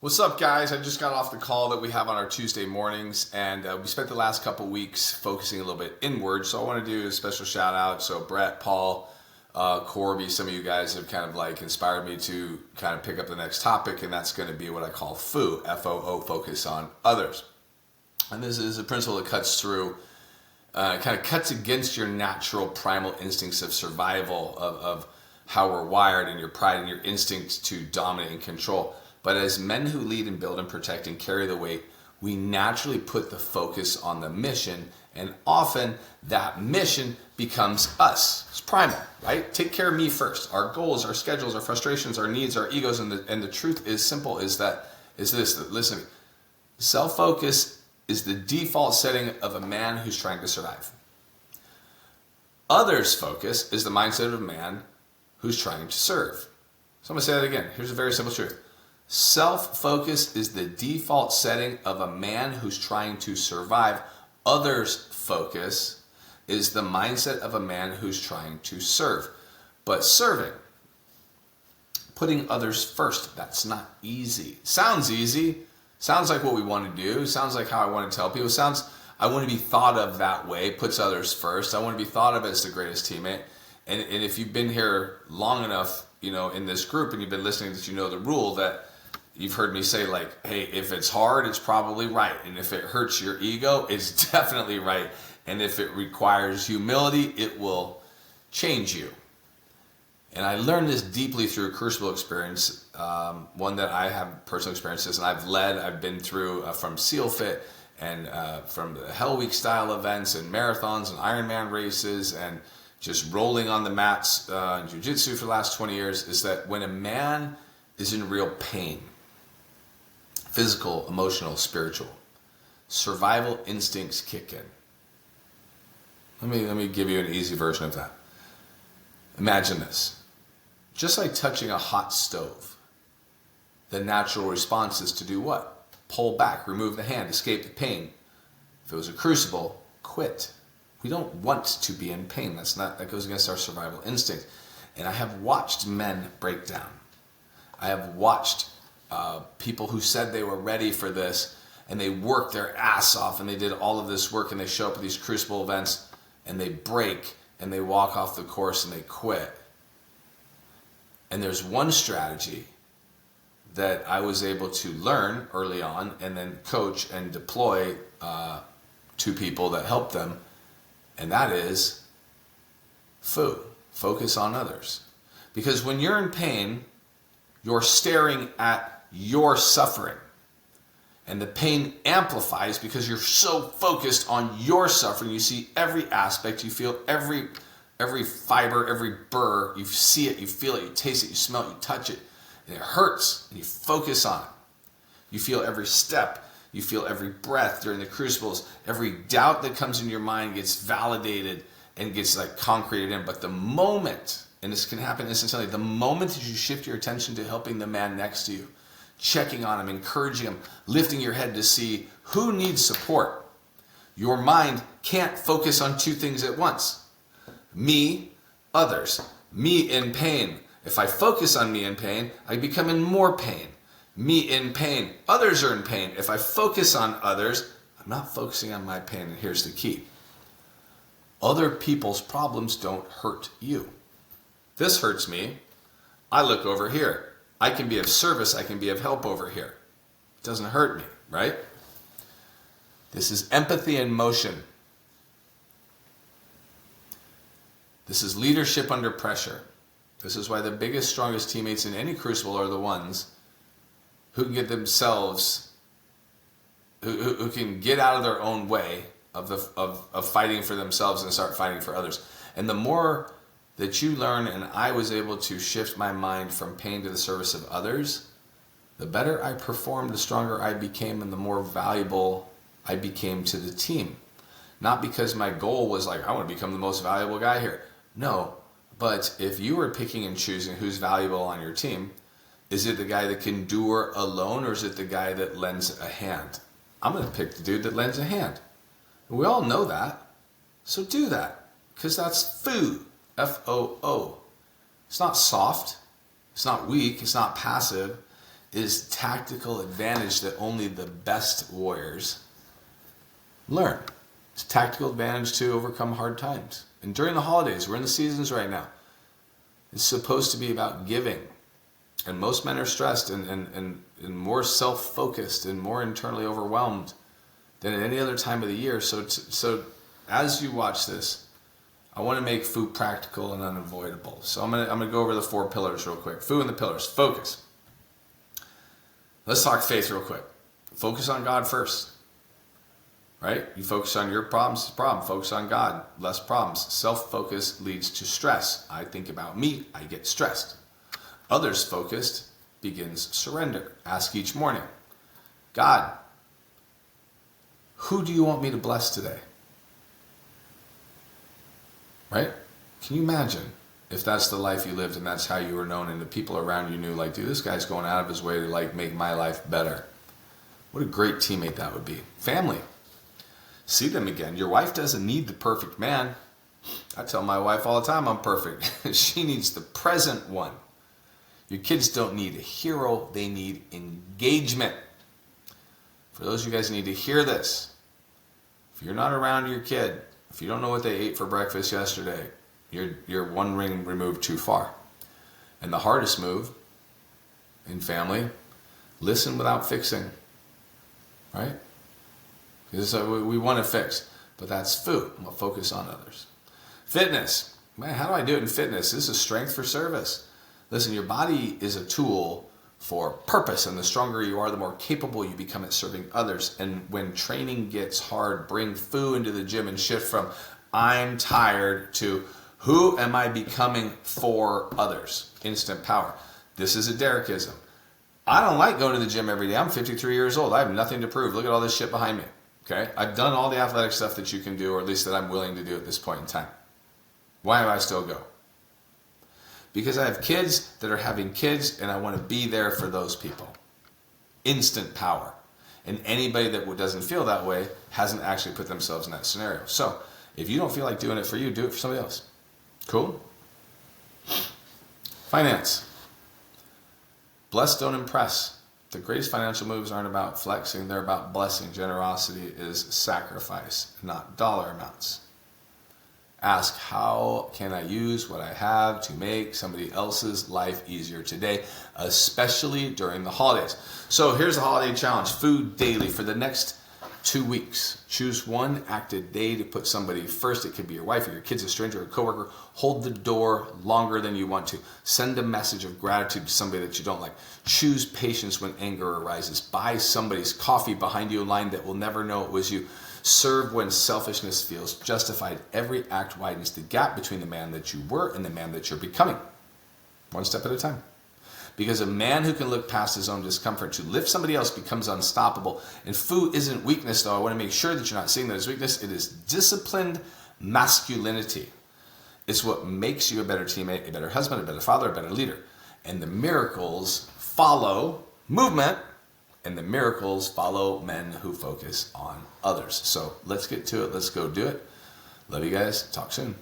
What's up, guys? I just got off the call that we have on our Tuesday mornings, and we spent the last couple weeks focusing a little bit inward. So I want to do a special shout out. So Brett, Paul, Corby, some of you guys have kind of like inspired me to kind of pick up the next topic, and that's going to be what I call F.O.O, F-O-O, focus on others. And this is a principle that cuts through, kind of cuts against your natural primal instincts of survival, of how we're wired, and your pride and your instinct to dominate and control. But as men who lead and build and protect and carry the weight, we naturally put the focus on the mission, and often that mission becomes us. It's primal, right? Take care of me first. Our goals, our schedules, our frustrations, our needs, our egos, and the truth is simple: that listen, self-focus is the default setting of a man who's trying to survive. Others focus is the mindset of a man who's trying to serve. So I'm going to say that again. Here's a very simple truth. Self-focus is the default setting of a man who's trying to survive. Others focus is the mindset of a man who's trying to serve. But serving, putting others first, that's not easy. Sounds easy. Sounds like what we want to do. Sounds like how I want to tell people. Sounds, I want to be thought of that way, puts others first. I want to be thought of as the greatest teammate. And if you've been here long enough, in this group, and you've been listening, that you know the rule that you've heard me say, like, hey, if it's hard, it's probably right. And if it hurts your ego, it's definitely right. And if it requires humility, it will change you. And I learned this deeply through a crucible experience, one that I have personal experiences, and I've been through from SEAL Fit and from the Hell Week style events and marathons and Ironman races and just rolling on the mats in jiu-jitsu for the last 20 years, is that when a man is in real pain, physical, emotional, spiritual, survival instincts kick in. Let me give you an easy version of that. Imagine this. Just like touching a hot stove, the natural response is to do what? Pull back, remove the hand, escape the pain. If it was a crucible, quit. We don't want to be in pain. That goes against our survival instinct. And I have watched men break down. I have watched people who said they were ready for this, and they worked their ass off, and they did all of this work, and they show up at these crucible events, and they break, and they walk off the course, and they quit. And there's one strategy that I was able to learn early on, and then coach and deploy to people that help them, and that is F.O.O, focus on others. Because when you're in pain, you're staring at your suffering. And the pain amplifies because you're so focused on your suffering. You see every aspect, you feel every fiber, every burr. You see it, you feel it, you taste it, you smell it, you touch it. And it hurts, and you focus on it. You feel every step. You feel every breath during the crucibles. Every doubt that comes in your mind gets validated and gets like concreted in. But the moment, and this can happen instantly, the moment that you shift your attention to helping the man next to you, checking on him, encouraging him, lifting your head to see who needs support, your mind can't focus on two things at once. Me, others. Me in pain. If I focus on me in pain, I become in more pain. Me in pain. Others are in pain. If I focus on others, I'm not focusing on my pain. And here's the key. Other people's problems don't hurt you. This hurts me. I look over here. I can be of service. I can be of help over here. It doesn't hurt me, right? This is empathy in motion. This is leadership under pressure. This is why the biggest, strongest teammates in any crucible are the ones who can get themselves, who can get out of their own way of fighting for themselves and start fighting for others. And the more that you learn, and I was able to shift my mind from pain to the service of others, the better I performed, the stronger I became, and the more valuable I became to the team. Not because my goal was like, I want to become the most valuable guy here. No, but if you were picking and choosing who's valuable on your team, is it the guy that can endure alone, or is it the guy that lends a hand? I'm going to pick the dude that lends a hand. We all know that. So do that. Because that's food. F-O-O. It's not soft. It's not weak. It's not passive. is tactical advantage that only the best warriors learn. It's tactical advantage to overcome hard times. And during the holidays, we're in the seasons right now. It's supposed to be about giving. And most men are stressed and more self-focused and more internally overwhelmed than at any other time of the year. So as you watch this, I want to make food practical and unavoidable. So I'm gonna go over the 4 pillars real quick. Food and the pillars. Focus. Let's talk faith real quick. Focus on God first. Right? You focus on your problems, it's a problem. Focus on God, less problems. Self-focus leads to stress. I think about me, I get stressed. Others focused begins surrender. Ask each morning, God, who do you want me to bless today? Right? Can you imagine if that's the life you lived and that's how you were known and the people around you knew, like, dude, this guy's going out of his way to like make my life better. What a great teammate that would be. Family. See them again. Your wife doesn't need the perfect man. I tell my wife all the time I'm perfect. She needs the present one. Your kids don't need a hero. They need engagement. For those of you guys who need to hear this, if you're not around your kid, if you don't know what they ate for breakfast yesterday, you're one ring removed too far. And the hardest move in family, listen without fixing. Right? Because we want to fix, but that's food. We'll focus on others. Fitness. Man, how do I do it in fitness? This is strength for service. Listen, your body is a tool for purpose, and the stronger you are, the more capable you become at serving others. And when training gets hard, bring food into the gym and shift from I'm tired to who am I becoming for others? Instant power. This is a Derekism. I don't like going to the gym every day. I'm 53 years old. I have nothing to prove. Look at all this shit behind me. Okay, I've done all the athletic stuff that you can do, or at least that I'm willing to do at this point in time. Why do I still go? Because I have kids that are having kids, and I want to be there for those people. Instant power. And anybody that doesn't feel that way hasn't actually put themselves in that scenario. So, if you don't feel like doing it for you, do it for somebody else. Cool? Finance. Bless, don't impress. The greatest financial moves aren't about flexing, they're about blessing. Generosity is sacrifice, not dollar amounts. Ask, how can I use what I have to make somebody else's life easier today, especially during the holidays? So here's the holiday challenge, food daily for the next 2 weeks. Choose one active day to put somebody first. It could be your wife or your kids, a stranger, or a coworker. Hold the door longer than you want to. Send a message of gratitude to somebody that you don't like. Choose patience when anger arises. Buy somebody's coffee behind you in line that will never know it was you. Serve when selfishness feels justified. Every act widens the gap between the man that you were and the man that you're becoming. One step at a time. Because a man who can look past his own discomfort to lift somebody else becomes unstoppable. And food isn't weakness, though. I want to make sure that you're not seeing that as weakness. It is disciplined masculinity. It's what makes you a better teammate, a better husband, a better father, a better leader. And the miracles follow movement, and the miracles follow men who focus on others. So let's get to it. Let's go do it. Love you guys. Talk soon.